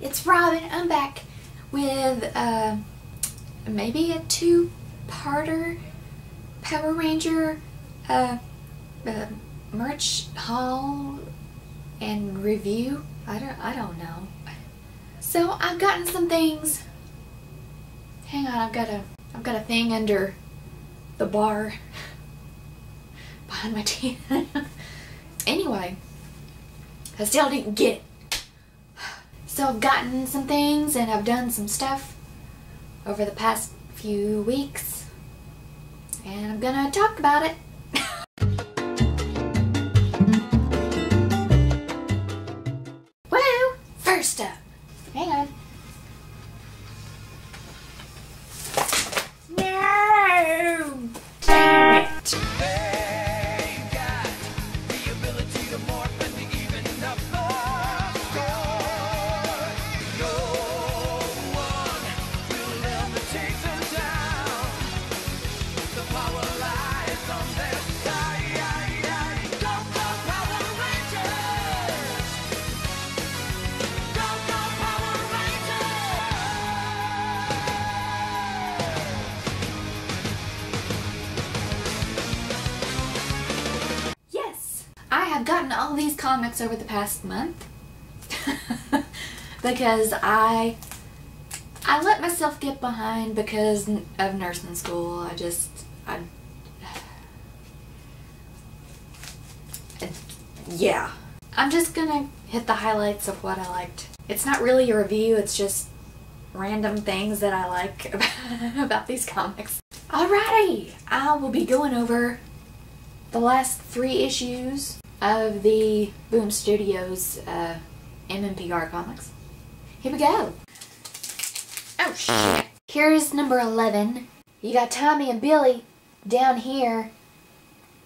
it's Robin. I'm back with maybe a two-parter Power Ranger merch haul and review. I don't know. So I've gotten some things. Hang on, I've got a thing under the bar behind my teeth. Anyway, I still didn't get it. So I've gotten some things and I've done some stuff over the past few weeks, and I'm gonna talk about it. Woo! First up, hang on. No! Damn it! I've gotten all these comics over the past month because I let myself get behind because of nursing school. Yeah. I'm just gonna hit the highlights of what I liked. It's not really a review, it's just random things that I like about these comics. Alrighty, I will be going over the last 3 issues of the Boom Studios MMPR comics. Here we go. Oh shit. Here's number 11. You got Tommy and Billy down here.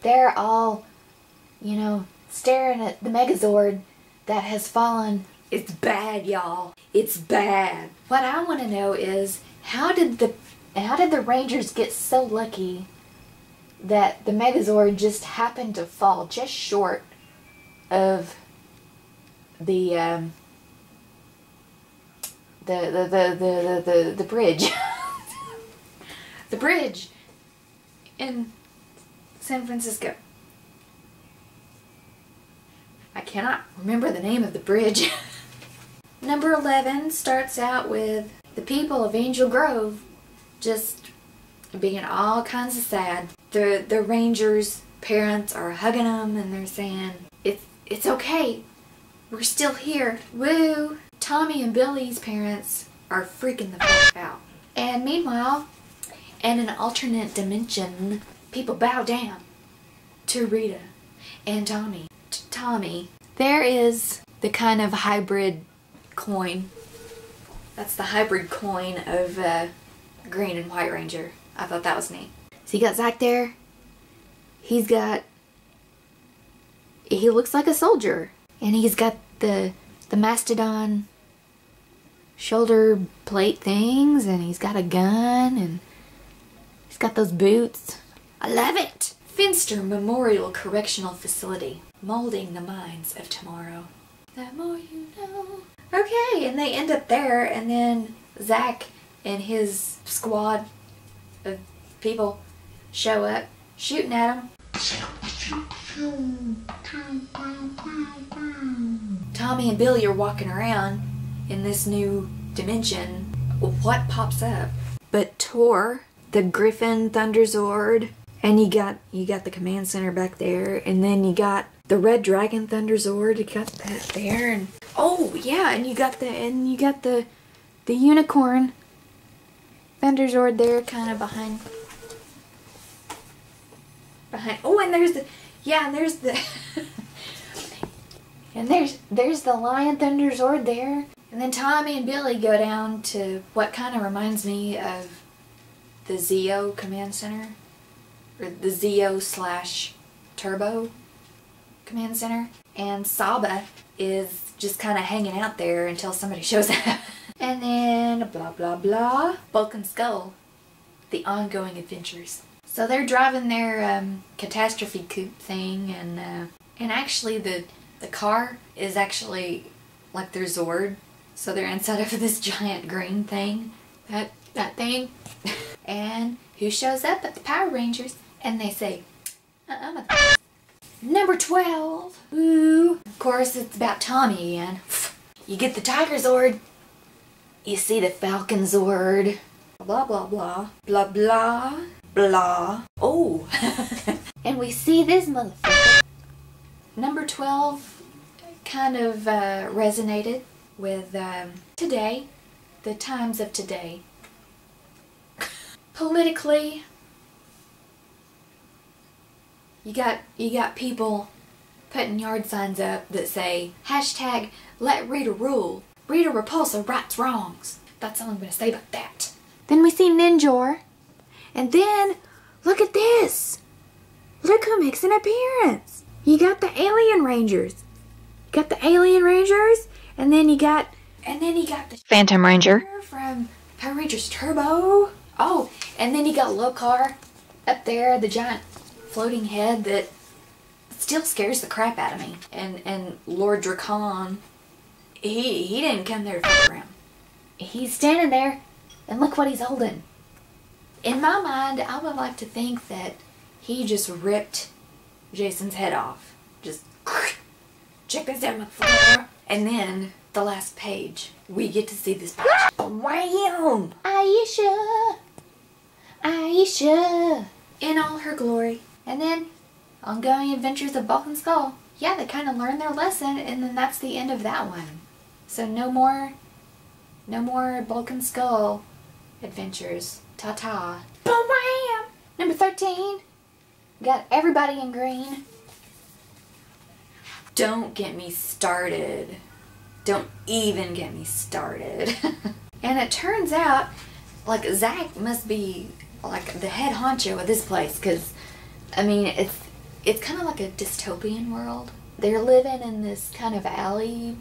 They're all, you know, staring at the Megazord that has fallen. It's bad, y'all. It's bad. What I want to know is how did the Rangers get so lucky that the Megazord just happened to fall just short of the bridge. The bridge in San Francisco. I cannot remember the name of the bridge. Number 11 starts out with the people of Angel Grove just being all kinds of sad. The Rangers' parents are hugging them and they're saying, it's okay, we're still here, woo! Tommy and Billy's parents are freaking the fuck out. And meanwhile, in an alternate dimension, people bow down to Rita and Tommy. There is the kind of hybrid coin. That's the hybrid coin of Green and White Ranger. I thought that was neat. So you got Zach there. He looks like a soldier. And he's got the mastodon shoulder plate things, and he's got a gun, and he's got those boots. I love it! Finster Memorial Correctional Facility. Molding the minds of tomorrow. The more you know. Okay, and they end up there, and then Zach and his squad of people show up, shooting at him. Tommy and Billy are walking around in this new dimension. What pops up? But Tor, the Griffin Thunderzord, and you got the command center back there, and then you got the Red Dragon Thunderzord. You got that there, and oh yeah, and you got the Unicorn Thunderzord there, kind of behind. Oh, and there's the and there's the Lion Thunderzord there. And then Tommy and Billy go down to what kind of reminds me of the Zeo Command Center, or the Zeo / Turbo Command Center. And Saba is just kind of hanging out there until somebody shows up. And then blah blah blah. Bulk and Skull, the ongoing adventures. So they're driving their catastrophe coupe thing, and actually the car is actually like their Zord So they're inside of this giant green thing. That thing. And who shows up but the Power Rangers? And they say, Number 12. Ooh. Of course, it's about Tommy again. You get the Tiger Zord. You see the Falcon Zord. Blah, blah, blah. Blah, blah, blah. Oh. And we see this motherfucker. Number 12 kind of resonated with today. The times of today. Politically, you got people putting yard signs up that say hashtag let Rita rule. Rita Repulsa rights wrongs. That's all I'm gonna say about that. Then we see Ninjor, and then look at this. Look who makes an appearance. You got the Alien Rangers. Got the Alien Rangers, and then you got the Phantom Ranger from Power Rangers Turbo. Oh, and then you got Lokar up there, the giant floating head that still scares the crap out of me. And Lord Drakon, he didn't come there to fuck around. He's standing there, and look what he's holding. In my mind, I would like to think that he just ripped Jason's head off. Just check this out, motherfucker. And then the last page, we get to see this page. Wham! Aisha, in all her glory. And then, Ongoing Adventures of Bulk and Skull. Yeah, they kind of learned their lesson, and then that's the end of that one. So no more Bulk and Skull adventures. Ta-ta. Boom, wham! Number 13. Got everybody in green. Don't get me started. Don't even get me started. And it turns out, like, Zach must be like the head honcho of this place, because I mean it's kind of like a dystopian world. They're living in this kind of alley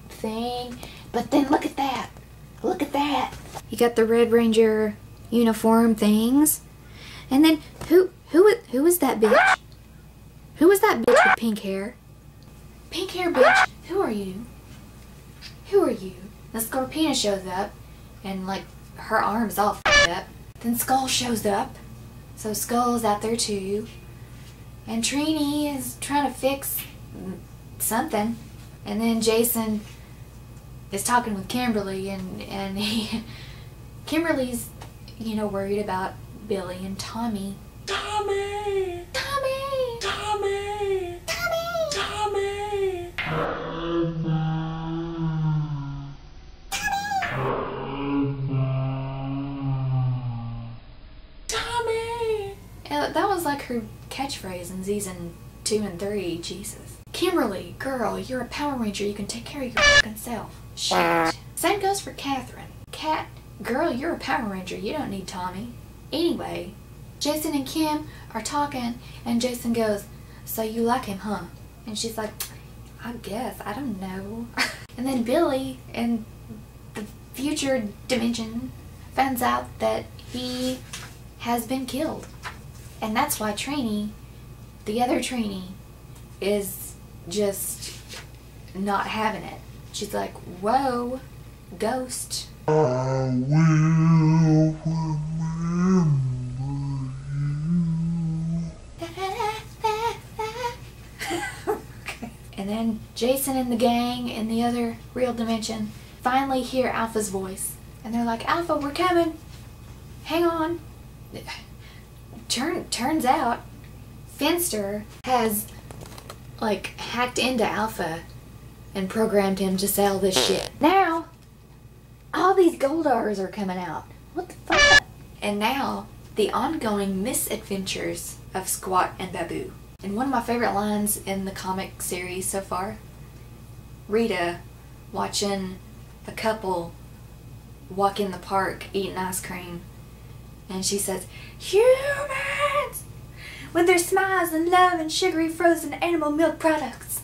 thing, but then look at that, you got the Red Ranger uniform things, and then who is that bitch? Who is that bitch with pink hair bitch? Who are you? The Scorpion shows up, and like her arm's all fucked up. Then Skull shows up, so Skull's out there too. And Trini is trying to fix something. And then Jason is talking with Kimberly, and Kimberly's, you know, worried about Billy and Tommy. Tommy! That was like her catchphrase in season 2 and 3. Jesus. Kimberly, girl, you're a Power Ranger. You can take care of your fucking self. Shit. Same goes for Catherine. Cat, girl, you're a Power Ranger. You don't need Tommy. Anyway, Jason and Kim are talking, and Jason goes, so you like him, huh? And she's like, I guess. I don't know. And then Billy in the future dimension finds out that he has been killed. And that's why Trini, the other Trini, is just not having it. She's like, whoa, ghost. I will remember you. And then Jason and the gang in the other real dimension finally hear Alpha's voice. And they're like, Alpha, we're coming. Hang on. Turns out Finster has like hacked into Alpha and programmed him to sell this shit. Now all these Goldars are coming out. What the fuck? And now the ongoing misadventures of Squat and Babu. And one of my favorite lines in the comic series so far, Rita watching a couple walk in the park eating ice cream, and she says, humans! With their smiles and love and sugary frozen animal milk products.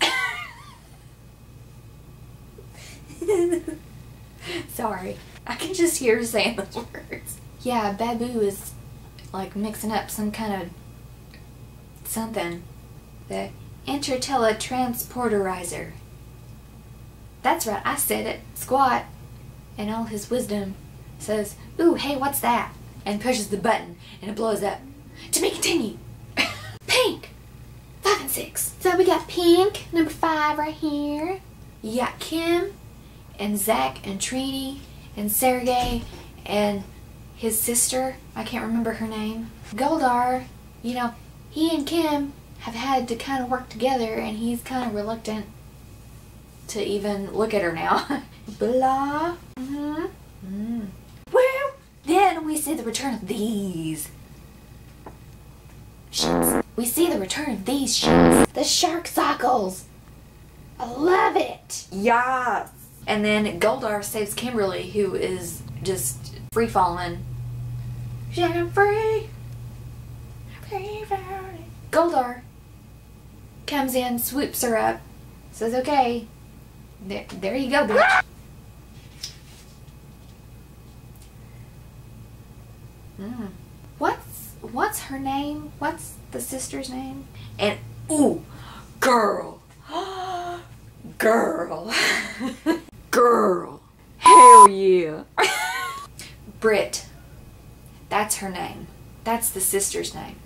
Sorry, I can just hear her saying those words. Yeah, Babu is like mixing up some kind of something. The interteletransporterizer. That's right, I said it. Squat, in all his wisdom, says, "Ooh, hey, what's that?" and pushes the button, and it blows up. To be continued. Pink! 5 and 6. So we got Pink, number 5 right here. You got Kim, and Zach, and Trini, and Sergey, and his sister. I can't remember her name. Goldar, you know, he and Kim have had to kind of work together, and he's kind of reluctant to even look at her now. Blah. Well, then we see the return of these shits. We see the return of these shits. The shark cycles. I love it. Yes. And then Goldar saves Kimberly, who is just free falling. I'm free. Free falling. Goldar comes in, swoops her up, says, "Okay, there you go, bitch." What's her name? What's the sister's name? And ooh, girl, girl, girl, hell yeah. Britt, that's her name. That's the sister's name.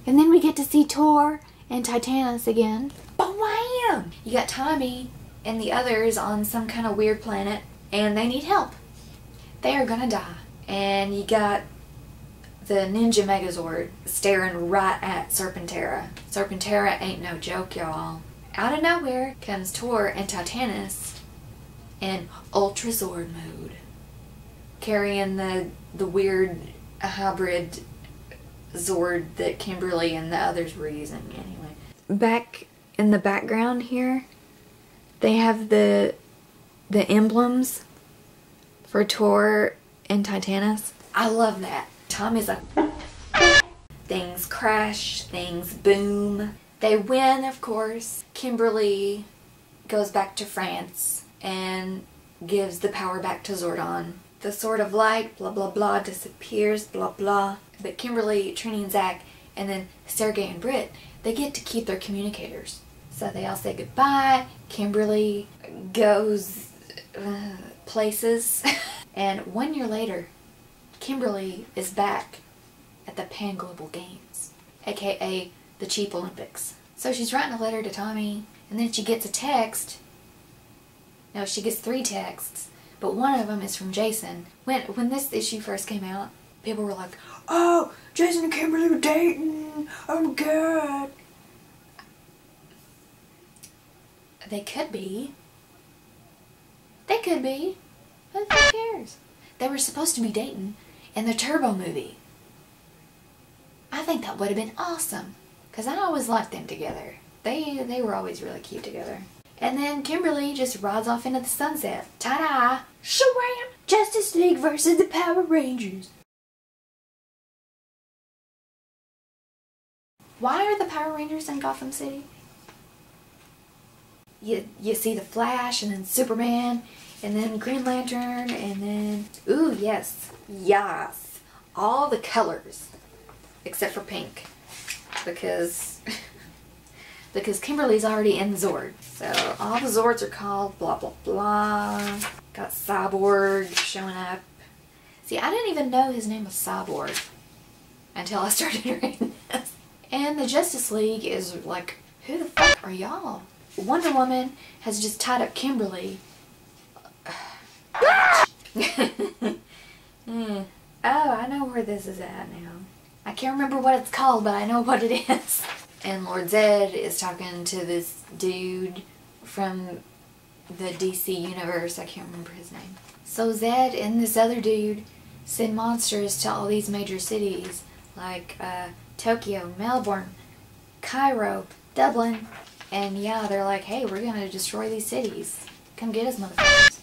And then we get to see Tor and Titanus again. Bam! You got Tommy and the others on some kind of weird planet, and they need help. They are gonna die. And you got the Ninja Megazord staring right at Serpentera. Serpentera ain't no joke, y'all. Out of nowhere comes Tor and Titanus in Ultra Zord mode, carrying the weird hybrid Zord that Kimberly and the others were using anyway. Back in the background here, they have the emblems for Tor and Titanus. I love that. Tommy's like, things crash, things boom. They win, of course. Kimberly goes back to France and gives the power back to Zordon. The Sword of Light, blah blah blah, disappears, blah blah. But Kimberly, Trini, and Zach, and then Sergey and Britt, they get to keep their communicators. So they all say goodbye. Kimberly goes places. And 1 year later, Kimberly is back at the Pan Global Games, aka the Cheap Olympics. So she's writing a letter to Tommy, and then she gets a text. No, she gets 3 texts, but one of them is from Jason. When this issue first came out, people were like, "Oh, Jason and Kimberly were dating. Oh my god." They could be. They could be. Who cares? They were supposed to be dating in the Turbo movie. I think that would have been awesome, because I always liked them together. They were always really cute together. And then Kimberly just rides off into the sunset. Ta-da! Shwam! Justice League versus the Power Rangers. Why are the Power Rangers in Gotham City? You see the Flash, and then Superman, and then Green Lantern, and then... Ooh, yes. Yes. All the colors. Except for pink. Because... because Kimberly's already in Zord. So, all the Zords are called blah blah blah. Got Cyborg showing up. See, I didn't even know his name was Cyborg until I started reading this. And the Justice League is like, who the fuck are y'all? Wonder Woman has just tied up Kimberly. Oh, I know where this is at now. I can't remember what it's called, but I know what it is. And Lord Zed is talking to this dude from the DC universe. I can't remember his name. So Zed and this other dude send monsters to all these major cities like Tokyo, Melbourne, Cairo, Dublin. And yeah, they're like, hey, we're gonna destroy these cities. Come get us, motherfuckers.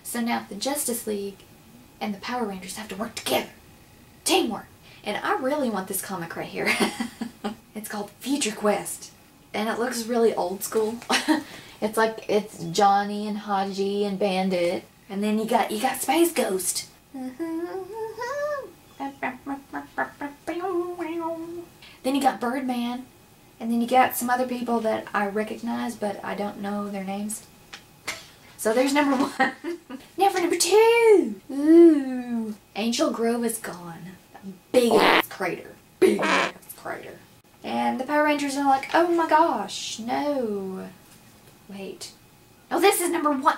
So now the Justice League and the Power Rangers have to work together. Teamwork. And I really want this comic right here. It's called Future Quest. And it looks really old school. It's like, it's Johnny and Haji and Bandit. And then you got Space Ghost. Then you got Birdman. And then you got some other people that I recognize, but I don't know their names. So there's number 1. Now for number 2. Ooh. Angel Grove is gone. Big ass crater. Big ass crater. And the Power Rangers are like, oh my gosh, no. Wait. Oh, this is number 1.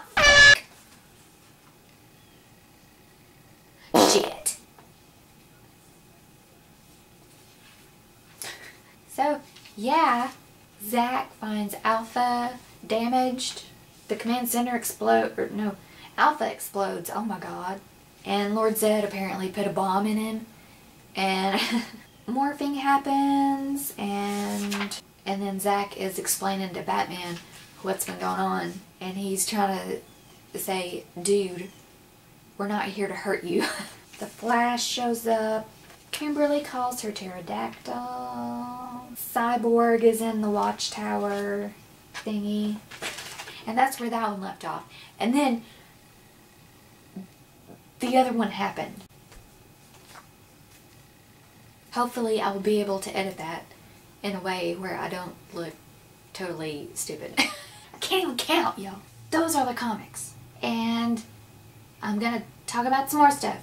Shit. So, yeah, Zack finds Alpha damaged. The command center Alpha explodes. Oh my god. And Lord Zed apparently put a bomb in him. And morphing happens, and then Zack is explaining to Batman what's been going on. And he's trying to say, dude, we're not here to hurt you. The Flash shows up. Kimberly calls her pterodactyl. Cyborg is in the watchtower thingy. And that's where that one left off. And then the other one happened. Hopefully I will be able to edit that in a way where I don't look totally stupid. I can't even count, y'all. Those are the comics. And I'm gonna talk about some more stuff.